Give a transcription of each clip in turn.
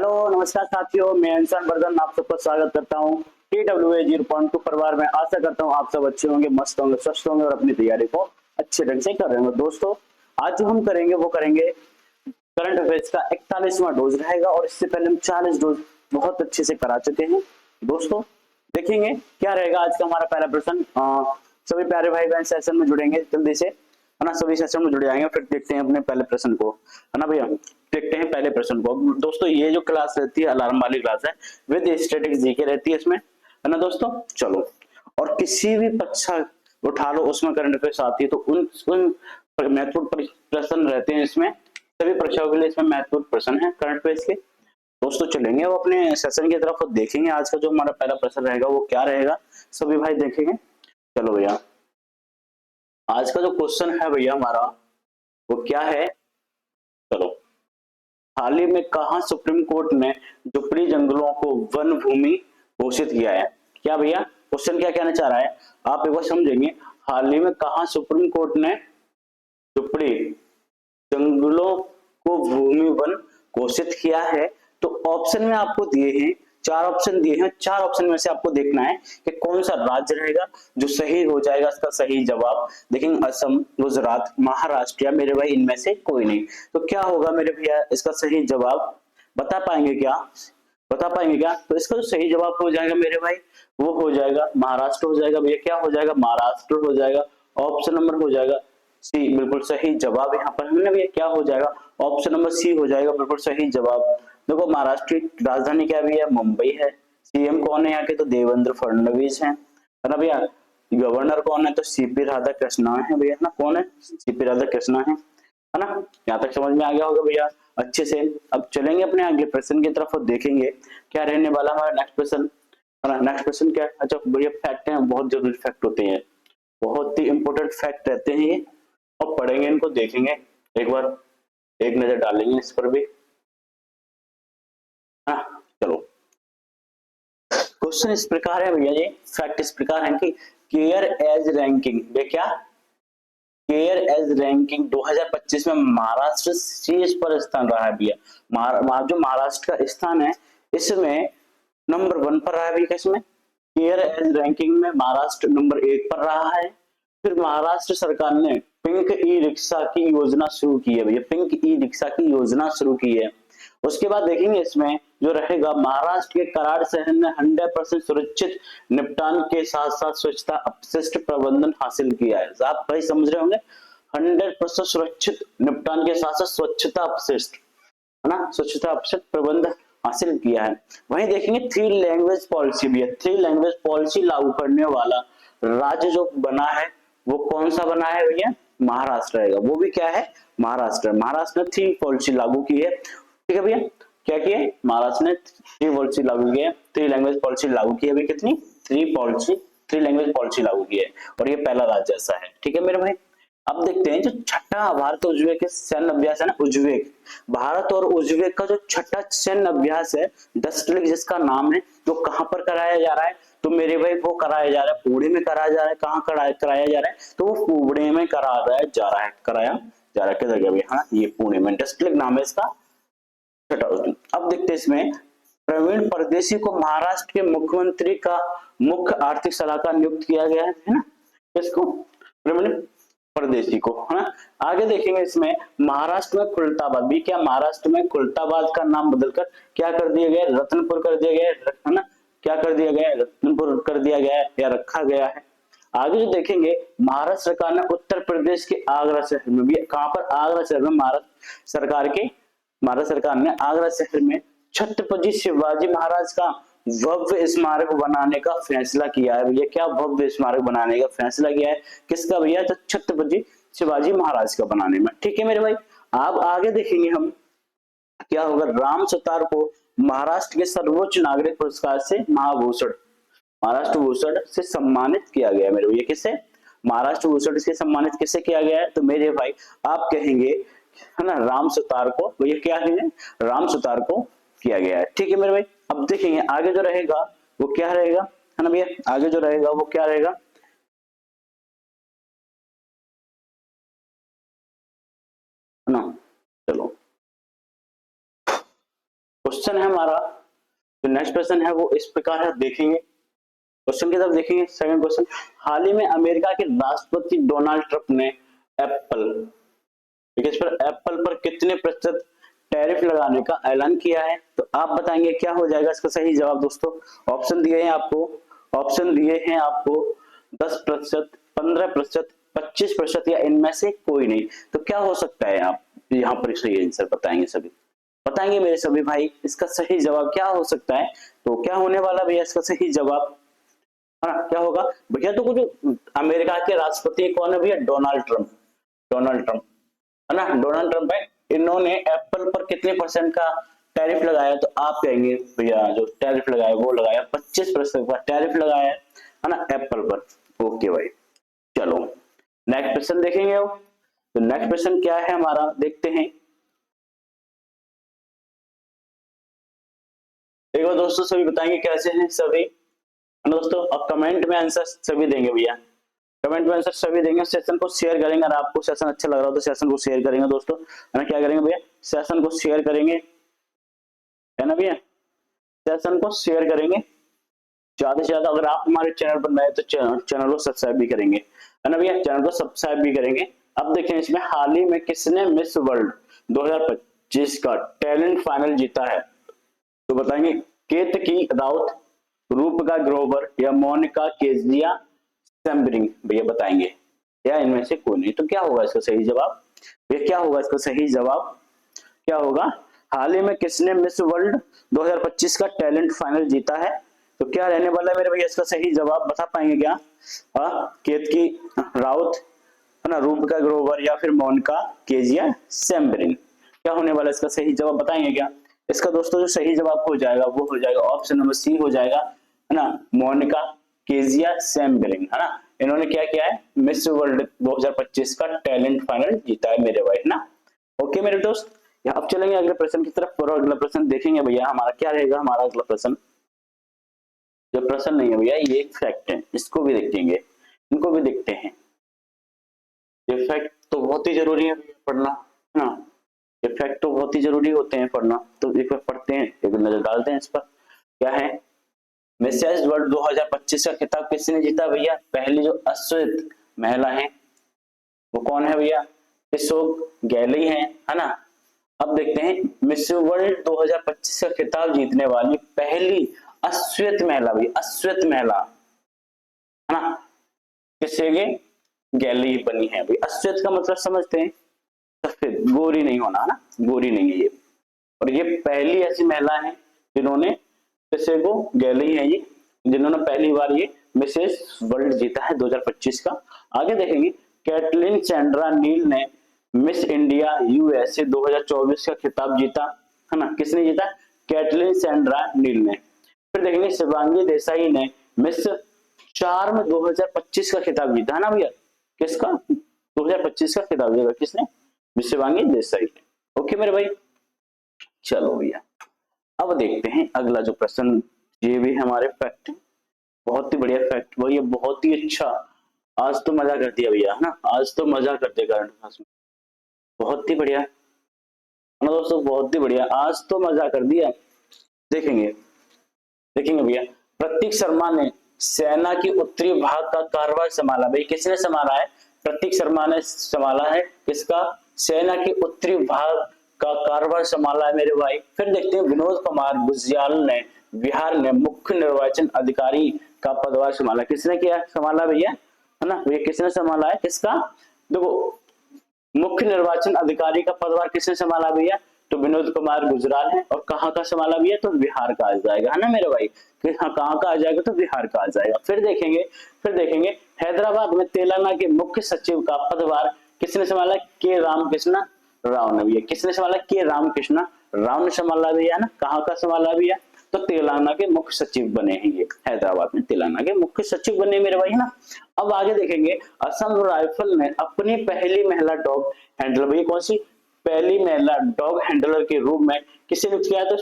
Hello नमस्कार साथियों, मैं इंसान बर्दन आप सबका स्वागत करता हूँ TWA 0.2 परिवार में। आशा करता हूँ आप सब अच्छे होंगे, मस्त होंगे, स्वस्थ होंगे और अपनी तैयारी को अच्छे ढंग से कर रहे होंगे। दोस्तों, आज जो हम करेंगे वो करेंगे करंट अफेयर्स का 41वां डोज रहेगा और इससे पहले हम 40 डोज बहुत अच्छे से करा चुके हैं। दोस्तों, देखेंगे क्या रहेगा आज का हमारा पहला प्रश्न। सभी प्यारे भाई बहन सेशन में जुड़ेंगे जल्दी से, है ना। सभी सेशन में जुड़ जाएंगे, फिर देखते हैं अपने पहले प्रश्न को, है ना भैया। देखते हैं पहले प्रश्न को। दोस्तों, ये जो क्लास रहती है अलार्म वाली क्लास है, विद स्टैटिक जीके रहती है इसमें, है ना दोस्तों। चलो, और किसी भी कक्षा उठा लो उसमें करंट अफेयर्स आती है, तो उन महत्वपूर्ण प्रश्न रहते हैं इसमें। सभी परीक्षाओं के लिए इसमें महत्वपूर्ण प्रश्न है करंट अफेयर्स के। दोस्तों, चलेंगे वो अपने सेशन की तरफ और देखेंगे आज का जो हमारा पहला प्रश्न रहेगा वो क्या रहेगा, सभी भाई देखेंगे। चलो भैया, आज का जो क्वेश्चन है भैया हमारा वो क्या है। चलो, हाल ही में कहा सुप्रीम कोर्ट ने जुपड़ी जंगलों को वन भूमि घोषित किया है। क्या भैया, क्वेश्चन क्या कहना चाह रहा है आप एक बार समझेंगे। हाल ही में कहा सुप्रीम कोर्ट ने जुपड़ी जंगलों को भूमि वन घोषित किया है। तो ऑप्शन में आपको दिए हैं, चार ऑप्शन दिए हैं। चार ऑप्शन में से आपको देखना है कि कौन सा राज्य रहेगा जो सही हो जाएगा। इसका सही जवाब देखेंगे असम, गुजरात, महाराष्ट्र या मेरे भाई इनमें से कोई नहीं। तो क्या होगा मेरे भैया इसका सही जवाब, बता पाएंगे क्या? बता पाएंगे क्या? तो इसका जो सही जवाब हो जाएगा मेरे भाई वो हो जाएगा महाराष्ट्र हो जाएगा भैया। क्या हो जाएगा? महाराष्ट्र हो जाएगा। ऑप्शन नंबर हो जाएगा सी, बिल्कुल सही जवाब। यहाँ पर हमने भैया क्या हो जाएगा? ऑप्शन नंबर सी हो जाएगा, बिल्कुल सही जवाब। देखो, महाराष्ट्र की राजधानी क्या भी है? मुंबई है। सीएम कौन है यहाँ के? तो देवेंद्र फडणवीस है ना भैया। गवर्नर कौन है? तो सीपी राधा कृष्णा है भैया, ना। कौन है? सीपी राधा कृष्णा है ना। यहाँ तक समझ में आ गया होगा भैया अच्छे से। अब चलेंगे अपने आगे प्रश्न की तरफ और देखेंगे क्या रहने वाला हमारा नेक्स्ट प्रश्न, है ना। नेक्स्ट प्रश्न क्या है? अच्छा भैया, फैक्ट है, बहुत जरूरी फैक्ट होते हैं, बहुत ही इंपॉर्टेंट फैक्ट रहते हैं ये, और पढ़ेंगे इनको, देखेंगे एक बार, एक नजर डालेंगे इस पर भी। हाँ, चलो, क्वेश्चन इस प्रकार है भैया, ये फैक्ट इस प्रकार है कि केयर एज रैंकिंग, ये क्या? केयर एज रैंकिंग 2025 में महाराष्ट्र शीर्ष पर स्थान रहा है भैया। जो महाराष्ट्र का स्थान है इसमें नंबर 1 पर रहा है भैया। इसमें केयर एज रैंकिंग में महाराष्ट्र नंबर 1 पर रहा है। फिर महाराष्ट्र सरकार ने पिंक ई रिक्शा की योजना शुरू की है भैया। पिंक ई रिक्शा की योजना शुरू की है। उसके बाद देखेंगे इसमें जो रहेगा, महाराष्ट्र के कराड़ शहर ने 100% सुरक्षित निपटान के साथ साथ स्वच्छता अपशिष्ट प्रबंधन हासिल किया है। आप भाई समझ रहे होंगे, 100% सुरक्षित निपटान के साथ साथ स्वच्छता अपशिष्ट, है ना, स्वच्छता अपशिष्ट प्रबंधन हासिल किया है। वहीं देखेंगे 3 लैंग्वेज पॉलिसी भी है। 3 लैंग्वेज पॉलिसी लागू करने वाला राज्य जो बना है वो कौन सा बना है भैया? महाराष्ट्र रहेगा। वो भी क्या है? महाराष्ट्र। महाराष्ट्र ने 3 पॉलिसी लागू की है। ठीक है भैया, क्या किया? महाराष्ट्र ने 3 पॉलिसी लागू की है, 3 लैंग्वेज पॉलिसी लागू की है अभी। कितनी? 3 लैंग्वेज पॉलिसी लागू की है, और ये पहला राज्य ऐसा है। ठीक है मेरे भाई। अब देखते हैं जो छठा भारत उज्बेक सैन्य अभ्यास है ना, उज्बेक, भारत और उज्बेक का जो छठा सैन्य अभ्यास है डस्टलिक जिसका नाम है, तो कहां पर कराया जा रहा है? तो मेरे भाई वो कराया जा रहा है पुणे में कराया जा रहा है। कहाँ कराया जा रहा है? तो वो पुणे में कराया जा रहा है, कराया जा रहा है। किधर गया? हाँ, ये पुणे में, डस्टलिक नाम है इसका। अब देखते हैं इसमें, प्रवीण परदेशी को महाराष्ट्र के मुख्यमंत्री का मुख्य आर्थिक सलाहकार नियुक्त किया गया है ना। इसको प्रवीण परदेशी को, है ना। आगे देखेंगे इसमें, महाराष्ट्र में खुलताबाद भी, क्या महाराष्ट्र में खुलताबाद का नाम बदलकर क्या कर दिया गया? रत्नपुर कर दिया गया है ना। क्या कर दिया गया? रत्नपुर कर दिया गया है या रखा गया है। आगे जो देखेंगे, महाराष्ट्र सरकार ने उत्तर प्रदेश के आगरा शहर में भी, कहां पर? आगरा शहर में भारत सरकार ने आगरा शहर में छत्रपति शिवाजी महाराज का भव्य स्मारक बनाने का फैसला किया है भैया। क्या भव्य स्मारक बनाने का फैसला किया है? किसका भैया? तो छत्रपति शिवाजी महाराज का बनाने में। ठीक है मेरे भाई। अब आगे देखेंगे हम क्या होगा। राम सुतार को महाराष्ट्र के सर्वोच्च नागरिक पुरस्कार से महाभूषण, महाराष्ट्र भूषण से सम्मानित किया गया मेरे भैया। किससे? महाराष्ट्र भूषण से सम्मानित किससे किया गया है? तो मेरे भाई आप कहेंगे, है ना, राम सुतार को भैया। क्या है? राम सुतार को किया गया है। ठीक है मेरे भाई। अब देखेंगे आगे जो रहेगा वो क्या रहेगा, है ना भैया। आगे जो रहेगा वो क्या रहेगा, है ना। चलो, क्वेश्चन है हमारा, जो नेक्स्ट क्वेश्चन है वो इस प्रकार है, देखेंगे क्वेश्चन की तरफ देखेंगे। सेकंड क्वेश्चन, हाल ही में अमेरिका के राष्ट्रपति डोनाल्ड ट्रंप ने एप्पल, इस पर एप्पल पर कितने प्रतिशत टैरिफ लगाने का ऐलान किया है? तो आप बताएंगे क्या हो जाएगा इसका सही जवाब दोस्तों। ऑप्शन दिए हैं आपको, ऑप्शन दिए हैं आपको 10%, 15%, 25% या इनमें से कोई नहीं। तो क्या हो सकता है, आप यहाँ पर सही आंसर बताएंगे, सभी बताएंगे मेरे सभी भाई इसका सही जवाब क्या हो सकता है। तो क्या होने वाला भैया इसका सही जवाब, है ना, क्या होगा भैया? तो कुछ अमेरिका के राष्ट्रपति कौन है भैया? डोनाल्ड ट्रंप, डोनाल्ड ट्रंप, है ना, डोनाल्ड ट्रंप है। इन्होंने एप्पल पर कितने परसेंट का टैरिफ लगाया? तो आप कहेंगे भैया जो टैरिफ लगाया वो लगाया 25% का टैरिफ लगाया है ना एप्पल पर। ओके भाई, चलो नेक्स्ट क्वेश्चन देखेंगे। तो नेक्स्ट क्वेश्चन क्या है हमारा, देखते हैं। एक बार दोस्तों सभी बताएंगे कैसे हैं सभी, है ना दोस्तों। अब कमेंट में आंसर सभी देंगे भैया, कमेंट में आंसर सभी देंगे। सेशन को शेयर करेंगे, अगर आपको सेशन अच्छा लग रहा हो तो सेशन को शेयर करेंगे दोस्तों, है ना। क्या करेंगे भैया? सेशन को शेयर करेंगे, है ना भैया, सेशन को शेयर करेंगे ज्यादा से ज्यादा। अगर आप हमारे चैनल पर नए तो चैनल को सब्सक्राइब भी करेंगे, है ना भैया, चैनल को सब्सक्राइब भी करेंगे। अब देखें इसमें हाल ही में किसने मिस वर्ल्ड 2025 का टैलेंट फाइनल जीता है? तो बताएंगे केतकी राउत, रूपका ग्रोवर या मोनिका केजिया सैम्बरिंग, भैया बताएंगे या इनमें से कोई नहीं। तो क्या होगा इसका सही जवाब? ये क्या होगा इसका सही जवाब, क्या होगा? हाल ही में किसने मिस वर्ल्ड 2025 का टैलेंट फाइनल जीता है? तो क्या रहने वाला है मेरे भैया इसका सही जवाब, बता पाएंगे क्या? केतकी राउत, है ना, रूपका ग्रोवर या फिर मोनिका केजिया सैम्बरिंग, क्या होने वाला इसका सही जवाब बताएंगे क्या? इसका दोस्तों जो सही जवाब हो जाएगा वो हो जाएगा ऑप्शन नंबर सी हो जाएगा, है ना, मोनिका केजिया सैम्बरिंग, है ना। इन्होंने क्या किया है? मिस वर्ल्ड 2025 का टैलेंट फाइनल जीता है मेरे भाई, है ना। ओके मेरे दोस्त, अब चलेंगे अगले प्रश्न की तरफ और अगला प्रश्न देखेंगे भैया हमारा क्या रहेगा। हमारा अगला प्रश्न जो प्रश्न नहीं है भैया, ये एक फैक्ट है, इसको भी देखेंगे, इनको भी देखते हैं। ये फैक्ट तो बहुत ही जरूरी है पढ़ना, है ना, ये फैक्ट तो बहुत ही जरूरी होते हैं पढ़ना। तो एक बार पढ़ते हैं, एक नजर डालते हैं इस पर क्या है। मिसेस वर्ल्ड 2025 का खिताब किसने जीता भैया? पहली जो अश्वेत महिला है वो कौन है भैया? अशोक गैली है ना। अब देखते हैं मिस वर्ल्ड 2025 का खिताब जीतने वाली पहली अश्वेत महिला भैया, अश्वेत महिला, है ना, किससे गैली बनी है भाई। अश्वेत का मतलब समझते हैं, सफेद, गोरी नहीं होना, है ना, गोरी नहीं है ये। और ये पहली ऐसी महिला है जिन्होंने किसे को गैली है ये, जिन्होंने पहली बार ये मिसेस वर्ल्ड जीता है 2025 का। आगे देखेंगे कैटलिन सैंड्रा नील ने मिस इंडिया यूएसए 2024 का खिताब जीता, है ना, किसने जीता? कैटलिन सैंड्रा नील ने। फिर देखेंगे शिवांगी देसाई ने मिस चार्म 2025 का खिताब जीता, है ना भैया, किसका? 2025 का खिताब जीता किसने? शिवांगी देसाई ने। ओके मेरे भाई, चलो भैया अब देखते हैं अगला जो प्रश्न, ये भी हमारे फैक्ट है, बहुत ही बढ़िया फैक्ट भैया, बहुत ही अच्छा। आज तो मजा कर दिया भैया, है ना, आज तो मजा कर दिया करंट अफेयर्स में, बहुत ही बढ़िया, है ना दोस्तों, बहुत ही बढ़िया, आज तो मजा कर दिया। देखेंगे देखेंगे भैया, प्रतीक शर्मा ने सेना की उत्तरी भाग का कारभार संभाला। भाई किसने संभाला है? प्रतीक शर्मा ने संभाला है, किसका? सेना के उत्तरी भाग का कारभार संभाला है मेरे भाई। फिर देखते हैं विनोद कुमार गुज्याल ने बिहार में मुख्य निर्वाचन अधिकारी का पदभार संभाला, किसने किया संभाला भैया, है ना भैया, किसने संभाला है? किसका? देखो मुख्य निर्वाचन अधिकारी का पदभार किसने संभाला भैया? तो विनोद कुमार गुजराल है। और कहाँ का संभाला भैया? तो बिहार का आ जाएगा, है ना मेरे भाई, हाँ कहाँ का आ जाएगा? तो बिहार का आ जाएगा। फिर देखेंगे हैदराबाद में तेलंगाना के मुख्य सचिव का पदभार किसने संभाला? के रामकृष्ण राव ने भैया, किसने संभाला? के रामकृष्ण राव ने संभाला भैया, ना, कहाँ का संभाला भैया? तो तेलंगाना के मुख्य सचिव बने हैं ये, हैदराबाद में तेलंगाना के मुख्य सचिव बने मेरे भाई, ना। अब आगे देखेंगे असम राइफल ने अपनी पहली महिला डॉग हैंडलर, भैया कौन सी पहली महिला डॉग हैंडलर के रूप में किसे नियुक्त किया? तो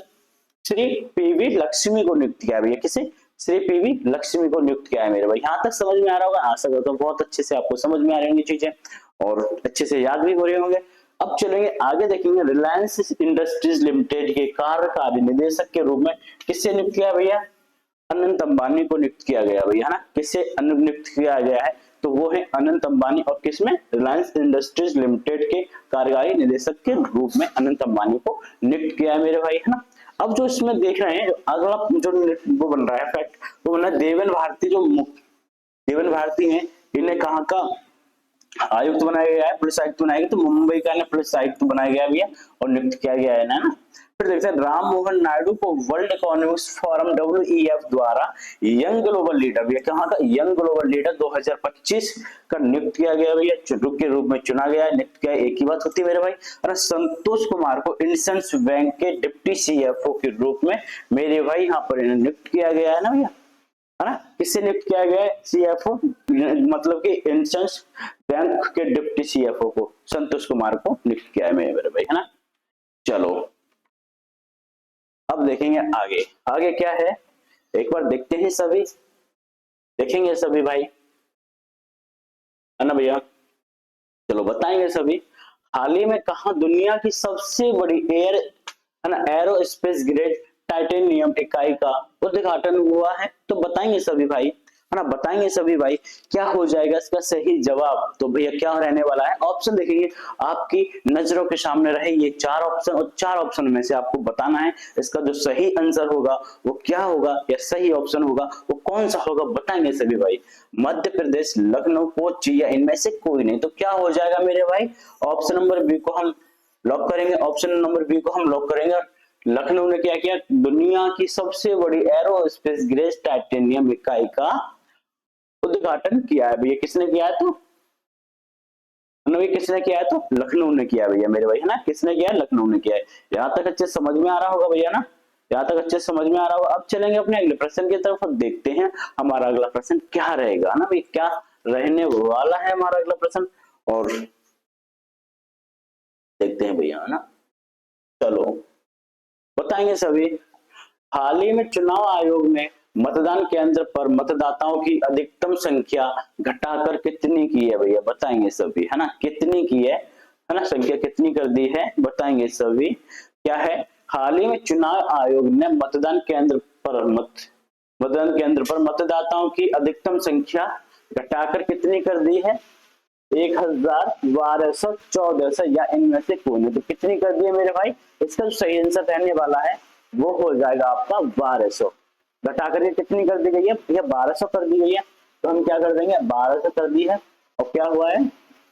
श्री पीवी लक्ष्मी को नियुक्त किया भैया, किसे? श्री पीवी लक्ष्मी को नियुक्त किया है मेरे भाई। यहाँ तक समझ में आ रहा होगा, आशा करता हूँ बहुत अच्छे से आपको समझ में आ रही होंगी चीजें और अच्छे से याद भी हो रहे होंगे। अब चलेंगे आगे, देखेंगे रिलायंस इंडस्ट्रीज लिमिटेड के कार्यकारी निदेशक के रूप में किससे नियुक्त किया भैया? अनंत अंबानी को नियुक्त किया गया भैया, है ना। किससे नियुक्त किया गया है? तो वो है अनंत अंबानी। और किसमें? रिलायंस इंडस्ट्रीज लिमिटेड के कार्यकारी निदेशक के रूप में अनंत अंबानी को नियुक्त किया है मेरे भाई, है ना। अब जो इसमें देख रहे हैं, अगला जो वो बन रहा है फैक्ट, वो बन रहा है देवेन भारती। जो देवेन भारती है, इन्हें कहाँ का आयुक्त बनाया गया है? पुलिस आयुक्त बनाया गया। तो मुंबई का इन्हें पुलिस आयुक्त बनाया गया भैया और नियुक्त किया गया है ना। फिर देखते हैं राम मोहन नायडू को वर्ल्ड इकोनॉमिक्स फोरम WEF द्वारा यंग ग्लोबल लीडर भैया, कहाँ का? यंग ग्लोबल लीडर 2025 का नियुक्त किया गया भैया, के रूप में चुना गया है, नियुक्त किया। एक ही बात होती है मेरे भाई। और संतोष कुमार को इंडसइंड बैंक के डिप्टी CFO के रूप में मेरे भाई यहाँ पर नियुक्त किया गया है ना भैया, है ना। किससे नियुक्त किया गया है? CFO, मतलब कि इंडसइंड बैंक के डिप्टी CFO को संतोष कुमार को नियुक्त किया है मेरे भाई, है ना। चलो अब देखेंगे आगे, आगे क्या है एक बार देखते हैं सभी, देखेंगे सभी भाई, है ना भैया। चलो बताएंगे सभी। हाल ही में कहा दुनिया की सबसे बड़ी है ना एरोस्पेस ग्रेड टाइटेनियम इकाई का उद्घाटन हुआ है? तो बताएंगे सभी भाई, है ना, बताएंगे सभी भाई। क्या हो जाएगा इसका सही जवाब? तो भैया क्या रहने वाला है? ऑप्शन देखेंगे आपकी नजरों के सामने रहे ये 4 ऑप्शन, और 4 ऑप्शन में से आपको बताना है इसका जो सही आंसर होगा वो क्या होगा, या सही ऑप्शन होगा वो कौन सा होगा, बताएंगे सभी भाई। मध्य प्रदेश, लखनऊ, कोच्चि या इनमें से कोई नहीं। तो क्या हो जाएगा मेरे भाई? ऑप्शन नंबर बी को हम लॉक करेंगे, ऑप्शन नंबर बी को हम लॉक करेंगे। लखनऊ ने क्या किया? दुनिया की सबसे बड़ी एरोस्पेस ग्रेड टाइटेनियम इकाई का उद्घाटन किया है भैया। किसने किया है? तो किसने किया है? तो लखनऊ ने किया भैया मेरे भाई, है ना। किसने किया है? लखनऊ ने किया है। यहाँ तक अच्छे समझ में आ रहा होगा भैया ना, यहाँ तक अच्छे समझ में आ रहा होगा। अब चलेंगे अपने अगले प्रश्न की तरफ, देखते हैं हमारा अगला प्रश्न क्या रहेगा ना भाई, क्या रहने वाला है हमारा अगला प्रश्न, और देखते हैं भैया, है ना। चलो बताएंगे सभी। हाल ही में चुनाव आयोग ने मतदान केंद्र पर मतदाताओं की अधिकतम संख्या घटाकर कितनी की है भैया? बताएंगे सभी, है ना। कितनी की है ना, संख्या कितनी कर दी है, बताएंगे सभी। क्या है? हाल ही में चुनाव आयोग ने मतदान केंद्र पर मतदाताओं की अधिकतम संख्या घटाकर कितनी कर दी है? 1214 या इनमें से कोई नहीं। तो कितनी कर दी है मेरे भाई? इसका जो सही आंसर रहने वाला है वो हो जाएगा आपका 1200। घटा करके कितनी कर दी गई है? भैया 1200 कर दी गई है। तो हम क्या कर देंगे? 1200 कर दी है, और क्या हुआ है?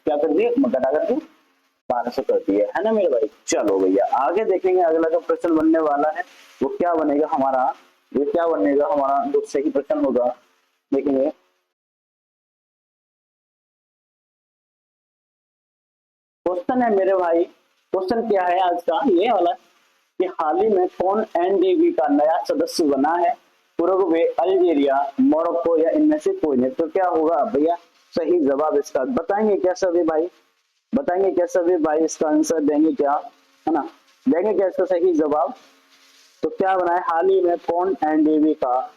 क्या कर दिए? घटा करके 1200 कर दिया है ना मेरे भाई। चलो भैया आगे देखेंगे, अगला जो प्रश्न बनने वाला है वो क्या बनेगा हमारा, ये क्या बनेगा हमारा जो सही प्रश्न होगा, देखेंगे। क्वेश्चन है मेरे भाई, क्वेश्चन क्या है आज का? ये वाला कि हाल ही में कौन NDB का नया सदस्य बना है? उरुग्वे, अल्जीरिया, मोरक्को या इनमें से कोई नहीं। तो क्या होगा भैया सही जवाब इसका? बताएंगे क्या सभी भाई? बताएंगे क्या सभी भाई? इसका आंसर देंगे क्या, है ना, देंगे क्या इसका सही जवाब? तो क्या बना है? हाल ही में कौन NDB का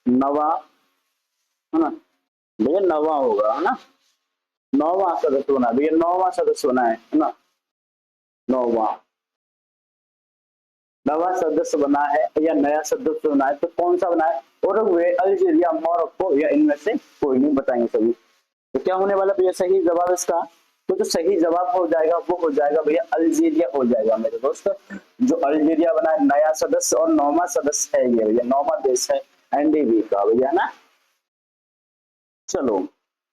नवा, है ना भैया, नवा होगा, है ना, 9वां सदस्य बना भैया, 9वां सदस्य बना है ना, 9वां नवा सदस्य बना है या नया सदस्य बना है। तो कौन सा बना है? उरुग्वे, अल्जीरिया, मोरक्को या इनमें से कोई नहीं। बताएंगे सभी। तो क्या होने वाला भैया सही जवाब इसका? तो जो सही जवाब हो जाएगा वो हो जाएगा भैया अल्जीरिया हो जाएगा मेरे दोस्त। जो अल्जीरिया बना है नया सदस्य, और 9वां सदस्य है ये भैया, 9वां देश है NDB का भैया ना। चलो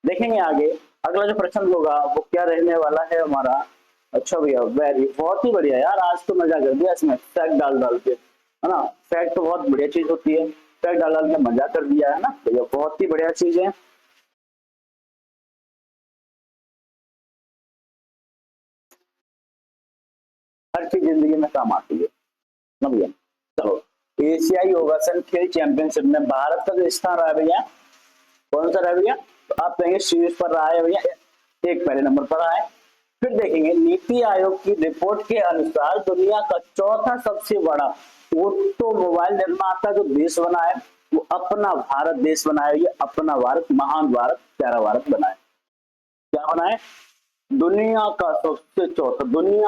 देखेंगे आगे, अगला जो प्रश्न होगा वो क्या रहने वाला है हमारा। अच्छा भैया वेरी, बहुत ही बढ़िया यार, आज तो मजा कर दिया इसमें फैक्ट डाल डाल के, है ना। फैक्ट तो बहुत बढ़िया चीज होती है, फैक्ट डाल डाल के मजा कर दिया है ना भैया, बहुत ही बढ़िया चीज है। हर चीज जिंदगी में काम आती है ना भैया। चलो एशियाई योगासन खेल चैंपियनशिप में भारत का जो स्थान रहा है भैया, कौन सा रहा है भैया? तो आप कहेंगे शीर्ष पर रहा है भैया, एक पहले नंबर पर रहा है। फिर देखेंगे नीति आयोग की रिपोर्ट के अनुसार दुनिया का चौथा सबसे बड़ा ऑटोमोबाइल निर्माता जो देश बना है वो अपना भारत देश बना है। ये अपना भारत, महान भारत, प्यारा भारत बना है। क्या बना है? दुनिया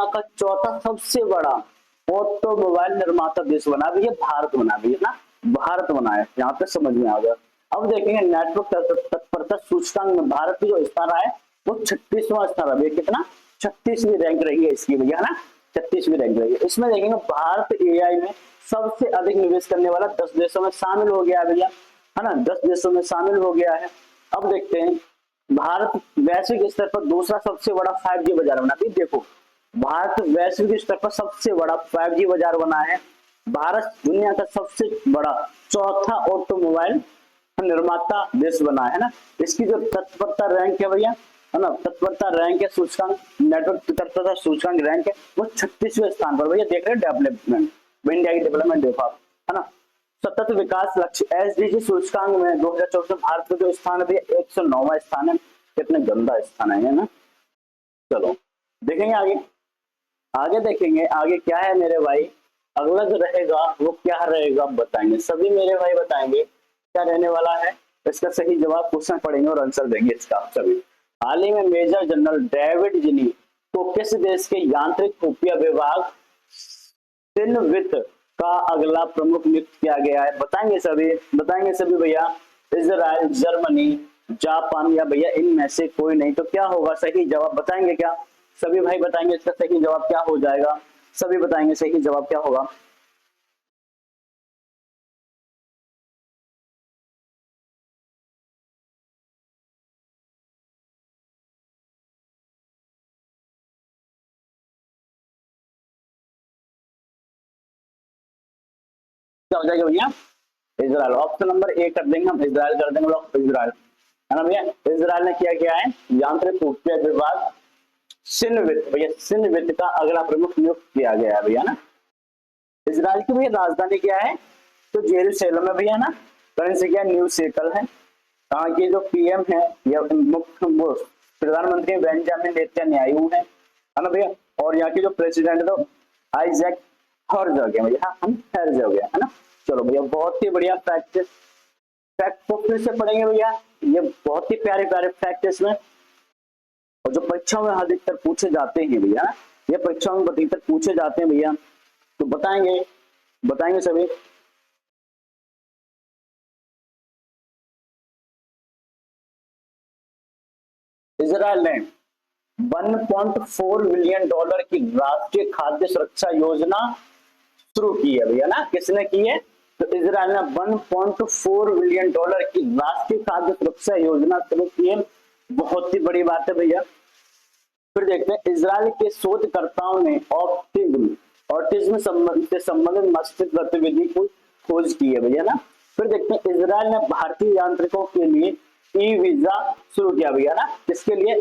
का चौथा सबसे बड़ा ऑटोमोबाइल निर्माता देश बना भी है भारत, बना भी है ना, भारत बना है। यहाँ पे समझ में आ गया। अब देखेंगे नेटवर्क तत्परता सूचकांक में भारत की जो स्थान है वो 36वां स्थान है। कितना? 36वीं रैंक रही है इसकी भैया, है ना, 36वीं रैंक रही है। इसमें देखेंगे भारत एआई में सबसे अधिक निवेश करने वाला 10 देशों में शामिल हो गया है भैया, है ना, 10 देशों में शामिल हो गया है। अब देखते हैं भारत वैश्विक स्तर पर दूसरा सबसे बड़ा 5G बाजार बना। देखो भारत वैश्विक स्तर पर सबसे बड़ा 5G बाजार बना है। भारत दुनिया का सबसे बड़ा चौथा ऑटोमोबाइल निर्माता देश बना है ना। इसकी जो तत्परता रैंक है भैया, है ना, तत्परता रैंक है सूचकांक, नेटवर्क तत्परता सूचकांक रैंक है वो 36वें स्थान पर भैया। देख रहे हैं डेवलपमेंट, इंडिया की डेवलपमेंट देखो आप, है ना। सतत विकास लक्ष्य एसडीजी सूचकांक में 2024 में भारत का जो स्थान है 109वां स्थान है। कितने गंदा स्थान है ना। चलो देखेंगे आगे, आगे देखेंगे आगे क्या है मेरे भाई। अगला जो रहेगा वो क्या रहेगा बताएंगे सभी मेरे भाई, बताएंगे क्या रहने वाला है। इसका सही जवाब क्वेश्चन पढ़ेंगे और आंसर देंगे इसका सभी। हाल ही में मेजर जनरल डेविड जिनी को किस देश के यांत्रिक खुफिया विभाग सिनवित का अगला प्रमुख नियुक्त किया गया है? बताएंगे सभी भैया। इजराइल, जर्मनी, जापान या भैया इनमें से कोई नहीं। तो क्या होगा सही जवाब, बताएंगे क्या सभी भाई? बताएंगे इसका सही जवाब क्या हो जाएगा, सभी बताएंगे सही जवाब क्या होगा। क्या हो जाएगा भैया? इजराइल। ऑप्शन नंबर ए कर देंगे हम, इजराइल कर देंगे लोग, इजराइल, है ना भैया। इजराइल ने क्या किया है? यांत्रिक खुफिया विभाग सिनवित, भैया सिनवित का अगला प्रमुख नियुक्त किया गया है भैया ना। इजराइल की भैया राजधानी क्या है? तो जेरूसलम है भैया ना। करेंसी क्या? न्यू सेकल है। यहाँ की जो पीएम है या मुख्य प्रधानमंत्री बेंजामिन नेतन्याहू है ना भैया। और यहाँ के जो प्रेसिडेंट तो आइजैक हर्जग है भैया, हम हर्जग है ना। चलो भैया बहुत ही बढ़िया फैक्ट, फैक्ट को फिर से पढ़ेंगे भैया। ये बहुत ही प्यारे प्यारे फैक्ट इसमें, और जो परीक्षाओं में अधिकतर पूछे जाते हैं भैया, ये परीक्षाओं में अधिकतर पूछे जाते हैं भैया। तो बताएंगे, बताएंगे सभी। इजराइल ने 1.4 बिलियन डॉलर की राष्ट्रीय खाद्य सुरक्षा योजना शुरू की है भैया ना। किसने की है? तो इजराइल ने 1.4 बिलियन डॉलर की राष्ट्रीय खाद्य सुरक्षा योजना शुरू की है। बहुत ही बड़ी बात है भैया। फिर देखते हैं इजराइल के शोधकर्ताओं ने ऑटिज्म से संबंधित मस्तिष्क गतिविधि को खोज की है भैया ना। फिर देखते हैं इजराइल ने भारतीय यात्रिकों के लिए ई वीजा शुरू किया भैया ना। किसके लिए?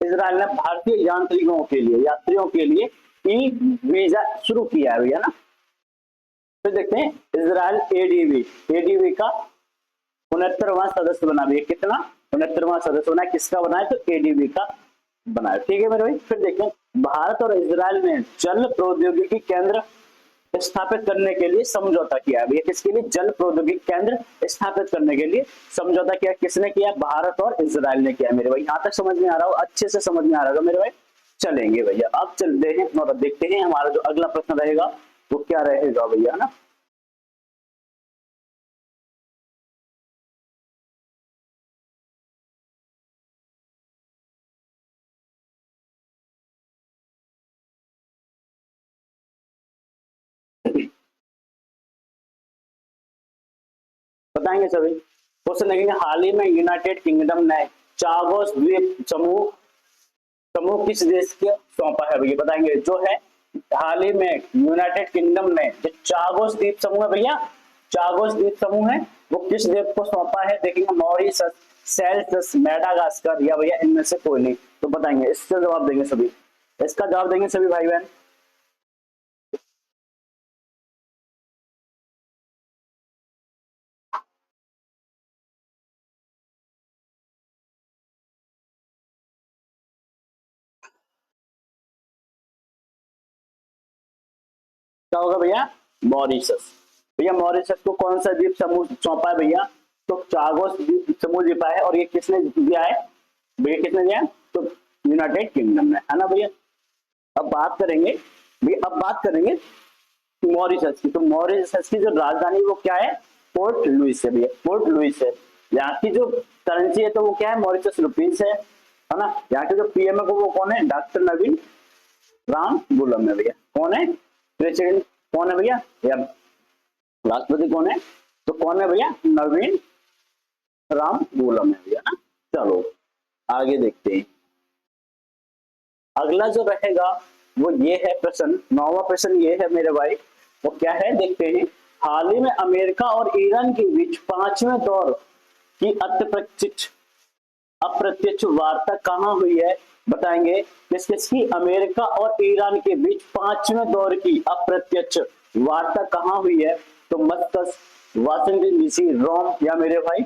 इजराइल ने भारतीय यात्रियों के लिए, यात्रियों के लिए ई वीजा शुरू किया है भैया ना। फिर देखते हैं इजराइल एडीबी का 69वां सदस्य बना भैया। कितना? 69वां सदस्य बना। किसका बना है? तो एडीबी का बना है। ठीक है मेरे भाई। फिर देखें भारत और इजराइल ने जल प्रौद्योगिकी केंद्र स्थापित करने के लिए समझौता किया है भैया। किसके लिए? जल प्रौद्योगिकी केंद्र स्थापित करने के लिए समझौता किया। किसने किया? भारत और इजराइल ने किया मेरे भाई। यहाँ तक समझ में आ रहा हो? अच्छे से समझ में आ रहा होगा मेरे भाई। चलेंगे भैया, अब चलते हैं और देखते हैं हमारा जो अगला प्रश्न रहेगा वो क्या रहेगा भैया ना। बताएंगे सभी। क्वेश्चन देखेंगे हाल ही में यूनाइटेड किंगडम ने चागोस द्वीप समूह समूह किस देश के सौंपा है भैया? बताएंगे। जो है हाल ही में यूनाइटेड किंगडम ने जो चागोस द्वीप समूह है भैया, चागोस द्वीप समूह है वो किस देश को सौंपा है? देखेंगे मॉरिशस, सेल्सियस, मेडागास्कर या भैया इनमें से कोई नहीं। तो बताएंगे, इसका जवाब देंगे सभी, इसका जवाब देंगे सभी भाई बहन। क्या होगा भैया? मॉरिशस। भैया मॉरिशस को कौन सा द्वीप समूह सौंपा है भैया? तो चागोस द्वीप समूह द्वीप है। और ये किसने दिया है भैया? किसने दिया है? तो यूनाइटेड किंगडम में, है ना भैया। अब बात करेंगे भैया, अब बात करेंगे मॉरिशस की। तो मॉरिशस की जो राजधानी वो क्या है, पोर्ट लुइस है भैया, पोर्ट लुइस है। यहाँ की जो करेंसी है तो वो क्या है, मॉरिशस रुपीस है ना। यहाँ के जो पीएम है वो कौन है, डॉक्टर नवीन राम गुलम है भैया। कौन है प्रेसिडेंट, कौन है भैया, या राष्ट्रपति कौन है, तो कौन है भैया, नवीन राम गुलम है भैया ना। चलो आगे देखते हैं। अगला जो रहेगा वो ये है प्रश्न, 9वां प्रश्न ये है मेरे भाई, वो क्या है देखते हैं। हाल ही में अमेरिका और ईरान के बीच 5वें दौर की अप्रत्यक्ष वार्ता कहां हुई है, बताएंगे। किस किस की, अमेरिका और ईरान के बीच 5वें दौर की अप्रत्यक्ष वार्ता कहां हुई है, तो मस्कट, वाशिंगटन डीसी, रोम या मेरे भाई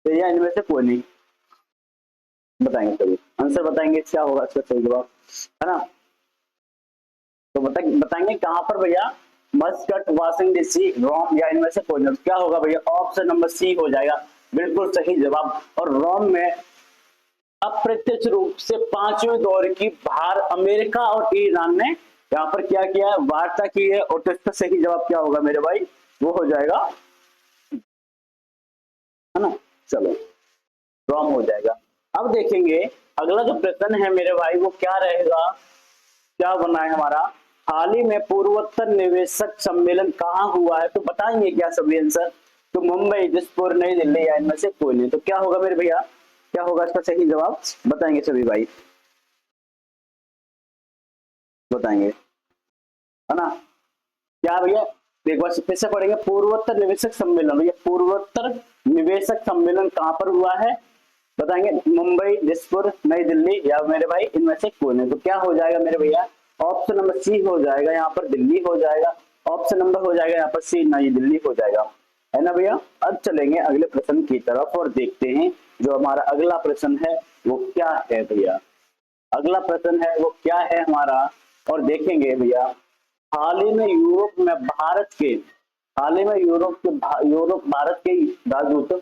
तो या इनमें से कोई नहीं, बताएंगे सभी आंसर, बताएंगे क्या होगा इसका सही जवाब, है ना। तो बताएंगे कहां पर भैया, मस्कट, वाशिंगटन डीसी, रोम या इनमें से कोई नहीं। क्या होगा भैया, ऑप्शन नंबर सी हो जाएगा बिल्कुल सही जवाब। और रोम में अप्रत्यक्ष रूप से 5वें दौर की बाहर अमेरिका और ईरान ने यहाँ पर क्या किया है, वार्ता की है। और तो इसका सही जवाब क्या होगा मेरे भाई, वो हो जाएगा, है ना। चलो रोम हो जाएगा। अब देखेंगे अगला जो प्रश्न है मेरे भाई वो क्या रहेगा, क्या बना है हमारा, हाल ही में पूर्वोत्तर निवेशक सम्मेलन कहाँ हुआ है, तो बताएंगे क्या सभी आंसर। तो मुंबई, जयपुर, नई दिल्ली या इनमें से कोई नहीं। तो क्या होगा मेरे भैया, क्या होगा इसका सही जवाब, बताएंगे सभी भाई, बताएंगे, है ना। क्या भैया, एक बार फिर से पढ़ेंगे, पूर्वोत्तर निवेशक सम्मेलन, भैया पूर्वोत्तर निवेशक सम्मेलन कहाँ पर हुआ है, बताएंगे। मुंबई, जयपुर, नई दिल्ली या मेरे भाई इनमें से कोई नहीं। तो क्या हो जाएगा मेरे भैया, ऑप्शन नंबर सी हो जाएगा, यहाँ पर दिल्ली हो जाएगा। ऑप्शन नंबर हो जाएगा यहाँ पर सी, नई दिल्ली हो जाएगा, है ना भैया। अब चलेंगे अगले प्रश्न की तरफ और देखते हैं जो हमारा अगला प्रश्न है वो क्या है भैया। अगला प्रश्न है वो क्या है हमारा, और देखेंगे भैया। हाल ही में यूरोप में भारत के, हाल ही में यूरोप भारत के राजदूत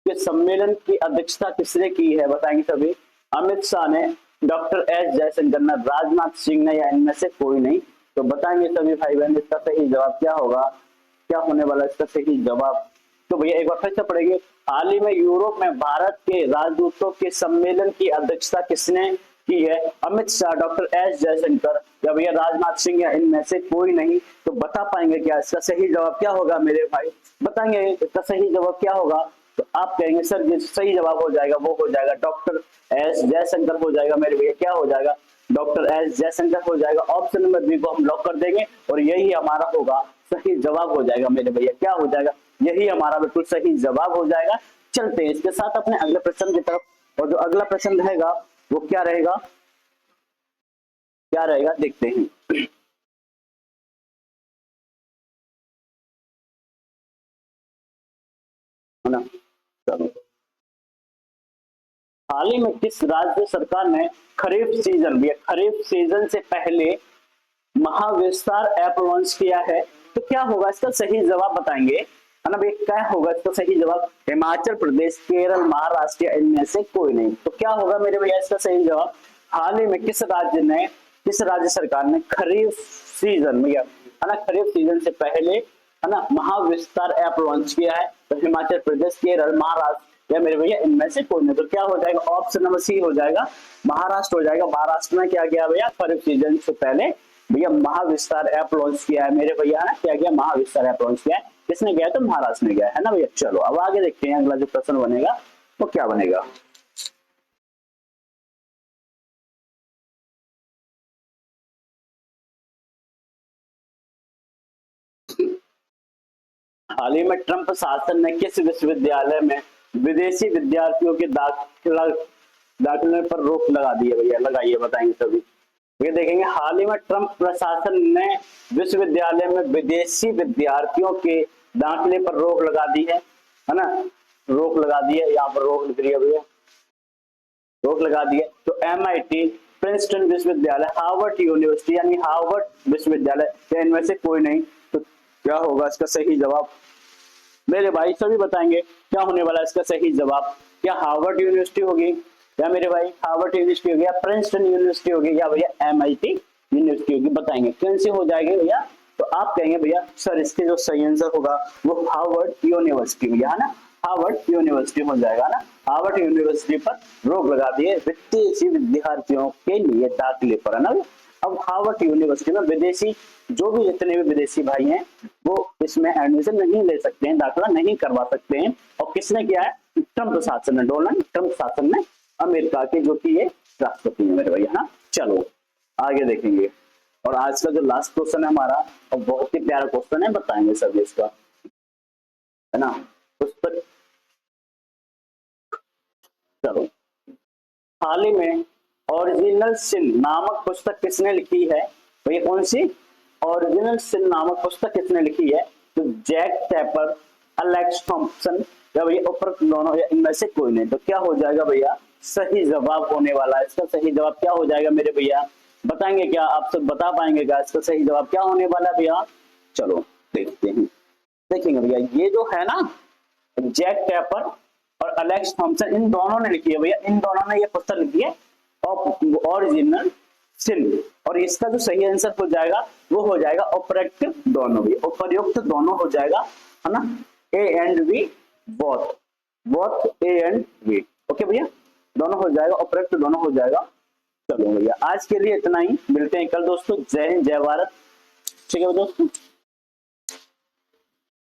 के सम्मेलन की अध्यक्षता किसने की है, बताएंगे सभी। अमित शाह ने, डॉक्टर एस जयशंकर ने, राजनाथ सिंह ने या इनमें से कोई नहीं। तो बताएंगे सभी भाई बहन इसका सही जवाब क्या होगा, क्या होने वाला इसका सही जवाब। तो भैया एक बार फिर से पढ़ेंगे, हाल ही में यूरोप में भारत के राजदूतों के सम्मेलन की अध्यक्षता किसने की है, अमित शाह, डॉक्टर एस जयशंकर या भैया राजनाथ सिंह या इनमें से कोई नहीं। तो बता पाएंगे क्या इसका सही जवाब क्या होगा मेरे भाई, बताएंगे इसका सही जवाब क्या होगा। तो आप कहेंगे सर ये सही जवाब हो जाएगा, वो हो जाएगा डॉक्टर एस जयशंकर हो जाएगा मेरे भैया, क्या हो जाएगा, डॉक्टर एस जयशंकर हो जाएगा। ऑप्शन नंबर बी को हम लॉक कर देंगे और यही हमारा होगा सही जवाब हो जाएगा मेरे भैया, क्या हो जाएगा, यही हमारा बिल्कुल सही जवाब हो जाएगा। चलते हैं इसके साथ अपने अगले प्रश्न की तरफ। और जो अगला प्रश्न रहेगा वो क्या रहेगा, क्या रहेगा देखते हैं, है ना। चलो, हाल ही में किस राज्य सरकार ने खरीफ सीजन, भैया खरीफ सीजन से पहले महाविस्तार ऐप लॉन्च किया है, तो क्या होगा इसका सही जवाब, बताएंगे, है ना भैया। क्या होगा इसका सही जवाब, हिमाचल प्रदेश, केरल, महाराष्ट्र या इनमें से कोई नहीं। तो क्या होगा मेरे भैया इसका सही जवाब, हाल ही में किस राज्य सरकार ने खरीफ सीजन, भैया है ना, खरीफ सीजन से पहले, है ना, महाविस्तार ऐप लॉन्च किया है। तो हिमाचल प्रदेश, केरल, महाराष्ट्र या मेरे भैया इनमें से कोई नहीं। तो क्या हो जाएगा, ऑप्शन नंबर सी हो जाएगा, महाराष्ट्र हो जाएगा। महाराष्ट्र में क्या किया भैया, खरीफ सीजन से पहले भैया महाविस्तार ऐप लॉन्च किया है मेरे भैया, है क्या किया, महाविस्तार ऐप लॉन्च किया है। किसने गया, तो महाराष्ट्र ने गया, है ना भैया। चलो अब आगे देखते हैं अगला जो प्रश्न बनेगा वो क्या बनेगा। हाल ही में ट्रंप शासन ने किस विश्वविद्यालय में विदेशी विद्यार्थियों के दाखिले पर रोक लगा दी है, भैया लगाइए, बताएंगे सभी। ये देखेंगे, हाल ही में ट्रंप प्रशासन ने विश्वविद्यालय में विदेशी विद्यार्थियों के दाखिले पर रोक लगा दी है ना, रोक लगा दी है, यहाँ पर रोक लिख रही है भैया, रोक लगा दी है। तो MIT, प्रिंसटन विश्वविद्यालय, हार्वर्ड यूनिवर्सिटी यानी हार्वर्ड विश्वविद्यालय या इनमें से कोई नहीं। तो क्या होगा इसका सही जवाब, मेरे भाई सभी बताएंगे क्या होने वाला है इसका सही जवाब। क्या हार्वर्ड यूनिवर्सिटी होगी, या मेरे भाई हार्वर्ड यूनिवर्सिटी होगी, या प्रिंसटन यूनिवर्सिटी होगी, या भैया MIT यूनिवर्सिटी होगी, बताएंगे कौन सी हो जाएगी भैया। तो आप कहेंगे भैया सर इसके जो सही आंसर होगा वो हार्वर्ड यूनिवर्सिटी भैया, है ना, हार्वर्ड यूनिवर्सिटी हो जाएगा ना। हार्वर्ड यूनिवर्सिटी पर रोक लगा दिए विदेशी विद्यार्थियों के लिए दाखिले पर, है ना। अब हार्वर्ड यूनिवर्सिटी में विदेशी जो भी जितने भी विदेशी भाई हैं वो इसमें एडमिशन नहीं ले सकते हैं, दाखिला नहीं करवा सकते हैं। और किसने किया है, ट्रम्प शासन ने, डोनाल्ड ट्रम्प शासन ने, अमेरिका के जो कि ये राष्ट्रपति है मेरे भैया, है ना। चलो आगे देखेंगे। और आज का जो लास्ट क्वेश्चन है हमारा, और बहुत ही प्यारा क्वेश्चन है, बताएंगे सब इसका, है ना। उस पर चलो, हाल ही में ओरिजिनल सिन नामक पुस्तक किसने लिखी है भैया, कौन सी, ओरिजिनल सिन नामक पुस्तक किसने लिखी है। तो जैक टैपर, अलेक्स थॉम्पसन, या भैया उपरोक्त दोनों, या इनमें से कोई नहीं। तो क्या हो जाएगा भैया सही जवाब होने वाला है, इसका सही जवाब क्या हो जाएगा मेरे भैया, बताएंगे क्या, आप सब बता पाएंगे क्या इसका सही जवाब क्या होने वाला है भैया। चलो देखते हैं, देखेंगे भैया ये जो है ना जैक टैपर और अलेक्स थॉम्पसन, इन दोनों ने लिखी है भैया, इन दोनों ने ये पुस्तक लिखी है ओरिजिनल सिन। और इसका जो सही आंसर हो जाएगा वो हो जाएगा उपयुक्त दोनों भी, उपयुक्त दोनों हो जाएगा, है ना, A and B both, both A and B, okay भैया, दोनों हो जाएगा, उपयुक्त दोनों हो जाएगा। चलो भैया आज के लिए इतना ही, मिलते हैं कल दोस्तों, जय हिंद जय भारत, ठीक है दोस्तों।